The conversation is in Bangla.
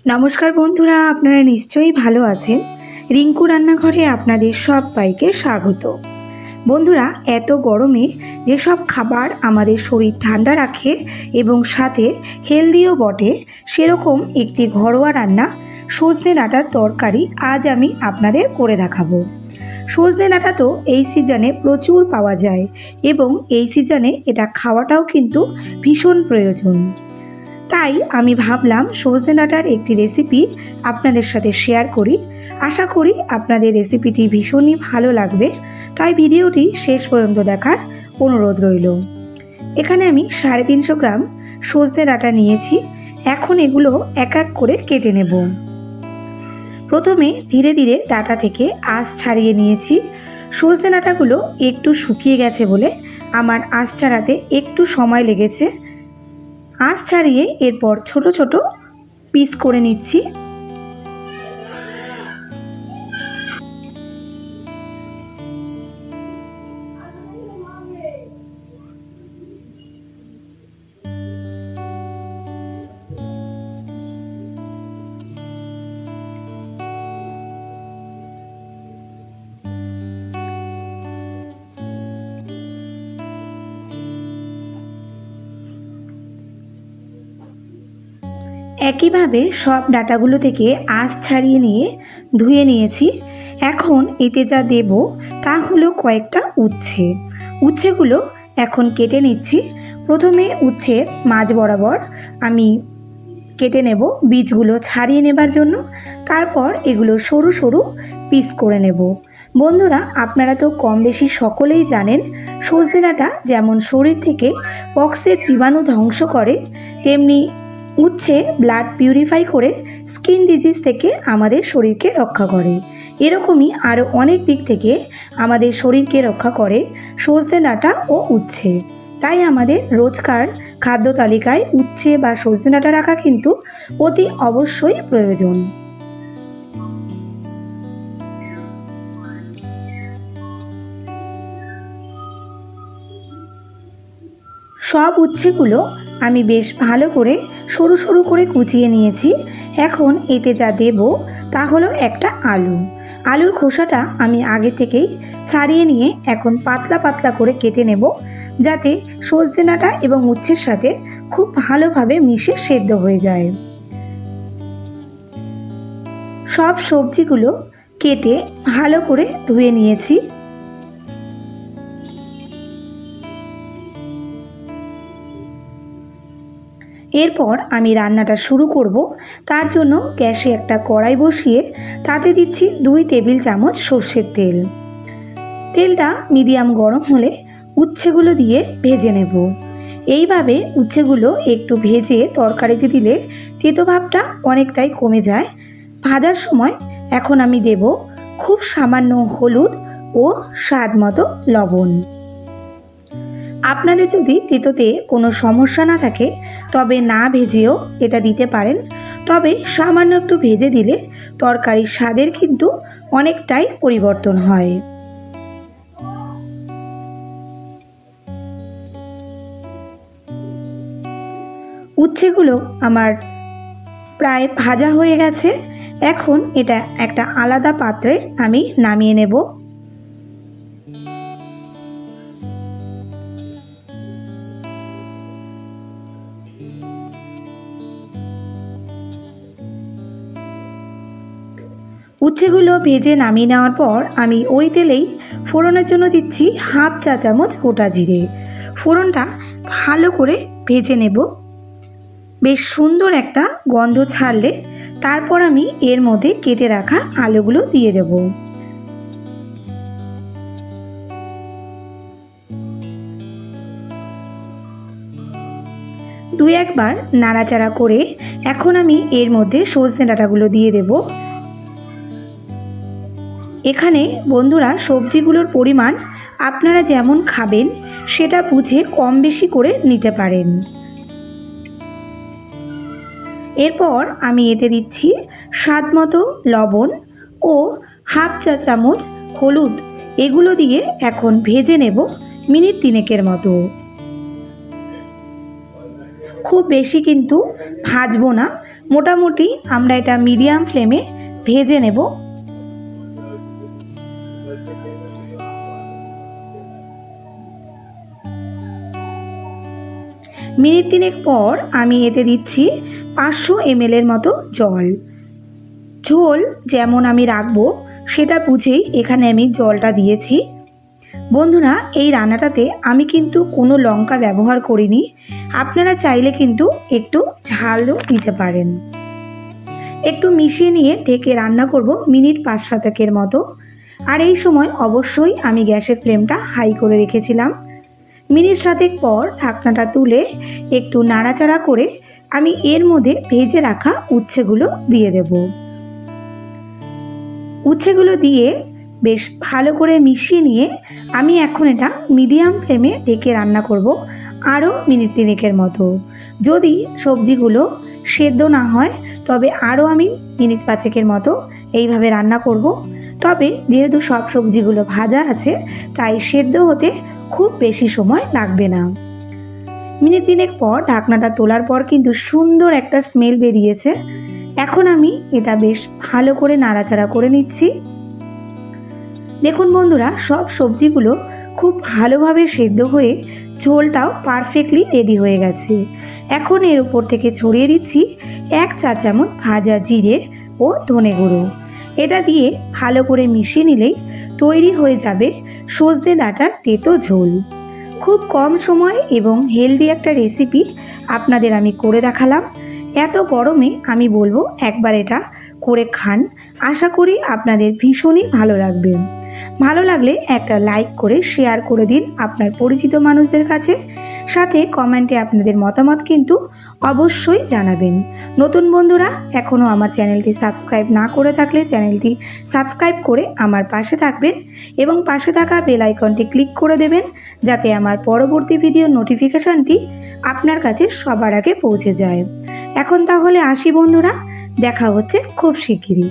নমস্কার বন্ধুরা, আপনারা নিশ্চয়ই ভালো আছেন। রিঙ্কু রান্নাঘরে আপনাদের সবাইকে স্বাগত। বন্ধুরা, এত গরমে যেসব খাবার আমাদের শরীর ঠান্ডা রাখে এবং সাথে হেলদিও বটে, সেরকম একটি ঘরোয়া রান্না সজনে ডাঁটার তরকারি আজ আমি আপনাদের করে দেখাবো। সজনে ডাঁটা তো এই সিজনে প্রচুর পাওয়া যায় এবং এই সিজনে এটা খাওয়াটাও কিন্তু ভীষণ প্রয়োজন। তাই আমি ভাবলাম সজনে ডাঁটার একটি রেসিপি আপনাদের সাথে শেয়ার করি। আশা করি আপনাদের রেসিপিটি ভীষণই ভালো লাগবে, তাই ভিডিওটি শেষ পর্যন্ত দেখার অনুরোধ রইল। এখানে আমি 350 গ্রাম সজনে ডাঁটা নিয়েছি। এখন এগুলো এক এক করে কেটে নেব। প্রথমে ধীরে ধীরে ডাঁটা থেকে আঁশ ছাড়িয়ে নিয়েছি। সজনে ডাঁটাগুলো একটু শুকিয়ে গেছে বলে আমার আঁশ ছাড়াতে একটু সময় লেগেছে। আঁশ ছাড়িয়ে এরপর ছোট ছোট পিস করে নিচ্ছি। একইভাবে সব ডাঁটাগুলো থেকে আঁশ ছাড়িয়ে নিয়ে ধুয়ে নিয়েছি। এখন এতে যা দেব তা হলো কয়েকটা উচ্ছে। উচ্ছেগুলো এখন কেটে নিচ্ছি। প্রথমে উচ্ছের মাঝ বরাবর আমি কেটে নেব বীজগুলো ছাড়িয়ে নেবার জন্য। তারপর এগুলো সরু সরু পিস করে নেব। বন্ধুরা, আপনারা তো কম বেশি সকলেই জানেন সজনে ডাঁটা যেমন শরীর থেকে পক্সের জীবাণু ধ্বংস করে, তেমনি উচ্ছে ব্লাড পিউরিফাই করে স্কিন ডিজিজ থেকে আমাদের শরীরকে রক্ষা করে। এরকমই আরও অনেক দিক থেকে আমাদের শরীরকে রক্ষা করে সজনে ডাঁটা ও উচ্ছে। তাই আমাদের রোজকার খাদ্য তালিকায় উচ্ছে বা সজনে ডাঁটা রাখা কিন্তু অতি অবশ্যই প্রয়োজন। সব উচ্ছেগুলো আমি বেশ ভালো করে সরু সরু করে কুচিয়ে নিয়েছি। এখন এতে যা দেব তা হলো একটা আলু। আলুর খোসাটা আমি আগে থেকেই ছাড়িয়ে নিয়ে এখন পাতলা পাতলা করে কেটে নেব, যাতে সজনে ডাঁটা এবং উচ্ছের সাথে খুব ভালোভাবে মিশে সেদ্ধ হয়ে যায়। সব সবজিগুলো কেটে ভালো করে ধুয়ে নিয়েছি। এরপর আমি রান্নাটা শুরু করব। তার জন্য গ্যাসে একটা কড়াই বসিয়ে তাতে দিচ্ছি 2 টেবিল চামচ সর্ষের তেল। তেলটা মিডিয়াম গরম হলে উচ্ছেগুলো দিয়ে ভেজে নেব। এইভাবে উচ্ছেগুলো একটু ভেজে তরকারিতে দিলে তেতো ভাবটা অনেকটাই কমে যায়। ভাজার সময় এখন আমি দেব খুব সামান্য হলুদ ও স্বাদ মতো লবণ। আপনাদের যদি তেতোতে কোনো সমস্যা না থাকে তবে না ভেজেও এটা দিতে পারেন, তবে সামান্য একটু ভেজে দিলে তরকারির স্বাদের কিন্তু অনেকটাই পরিবর্তন হয়। উচ্ছেগুলো আমার প্রায় ভাজা হয়ে গেছে। এখন এটা একটা আলাদা পাত্রে আমি নামিয়ে নেব। উচ্ছেগুলো ভেজে নামিয়ে নেওয়ার পর আমি ওই তেলেই ফোড়নের জন্য দিচ্ছি হাফ চা চামচ গোটা জিরে। ফোড়নটা ভালো করে ভেজে নেব। বেশ সুন্দর একটা গন্ধ ছাড়লে তারপর আমি এর মধ্যে কেটে রাখা আলুগুলো দিয়ে দেব। দুই একবার নাড়াচাড়া করে এখন আমি এর মধ্যে সজনে ডাঁটাগুলো দিয়ে দেব। এখানে বন্ধুরা সবজিগুলোর পরিমাণ আপনারা যেমন খাবেন সেটা বুঝে কম বেশি করে নিতে পারেন। এরপর আমি এতে দিচ্ছি স্বাদ মতো লবণ ও হাফ চা চামচ হলুদ। এগুলো দিয়ে এখন ভেজে নেব মিনিট 3 মতো। খুব বেশি কিন্তু ভাজবো না, মোটামুটি আমরা এটা মিডিয়াম ফ্লেমে ভেজে নেব। মিনিট 3 পর আমি এতে দিচ্ছি 500 ml এর মতো জল। ঝোল যেমন আমি রাখবো সেটা বুঝেই এখানে আমি জলটা দিয়েছি। বন্ধুরা, এই রান্নাটাতে আমি কিন্তু কোনো লঙ্কা ব্যবহার করিনি, আপনারা চাইলে কিন্তু একটু ঝালও দিতে পারেন। একটু মিশিয়ে নিয়ে ঢেকে রান্না করব মিনিট 5-7 মতো। আর এই সময় অবশ্যই আমি গ্যাসের ফ্লেমটা হাই করে রেখেছিলাম। মিনিট 7 পর ঢাকনাটা তুলে একটু নাড়াচাড়া করে আমি এর মধ্যে ভেজে রাখা উচ্ছেগুলো দিয়ে দেব। উচ্ছেগুলো দিয়ে বেশ ভালো করে মিশিয়ে নিয়ে আমি এখন এটা মিডিয়াম ফ্লেমে ঢেকে রান্না করব আরও মিনিট 3 মতো। যদি সবজিগুলো সেদ্ধ না হয় তবে আরও আমি মিনিট 5 মতো এইভাবে রান্না করব। তবে যেহেতু সব সবজিগুলো ভাজা আছে তাই সেদ্ধ হতে খুব বেশি সময় লাগবে না। মিনিট 3 পর ঢাকনাটা তোলার পর কিন্তু সুন্দর একটা স্মেল বেরিয়েছে। এখন আমি এটা বেশ ভালো করে নাড়াচাড়া করে নিচ্ছি। দেখুন বন্ধুরা, সব সবজিগুলো খুব ভালোভাবে সেদ্ধ হয়ে ঝোলটাও পারফেক্টলি রেডি হয়ে গেছে। এখন এর উপর থেকে ছড়িয়ে দিচ্ছি 1 চা চামচ ভাজা জিরে ও ধনে গুঁড়ো। এটা দিয়ে ভালো করে মিশিয়ে নিলেই তৈরি হয়ে যাবে সজনে ডাঁটার তেতো ঝোল। খুব কম সময় এবং হেলদি একটা রেসিপি আপনাদের আমি করে দেখালাম। এত গরমে আমি বলবো একবার এটা করে খান, আশা করি আপনাদের ভীষণই ভালো লাগবে। ভালো লাগলে একটা লাইক করে শেয়ার করে দিন আপনার পরিচিত মানুষদের কাছে। সাথে কমেন্টে আপনাদের মতামত কিন্তু অবশ্যই জানাবেন। নতুন বন্ধুরা এখনও আমার চ্যানেলটি সাবস্ক্রাইব না করে থাকলে চ্যানেলটি সাবস্ক্রাইব করে আমার পাশে থাকবেন এবং পাশে থাকা বেল আইকনটি ক্লিক করে দেবেন যাতে আমার পরবর্তী ভিডিওর নোটিফিকেশানটি আপনার কাছে সবার আগে পৌঁছে যায়। এখন তাহলে আসি বন্ধুরা, দেখা হচ্ছে খুব শিগগিরই।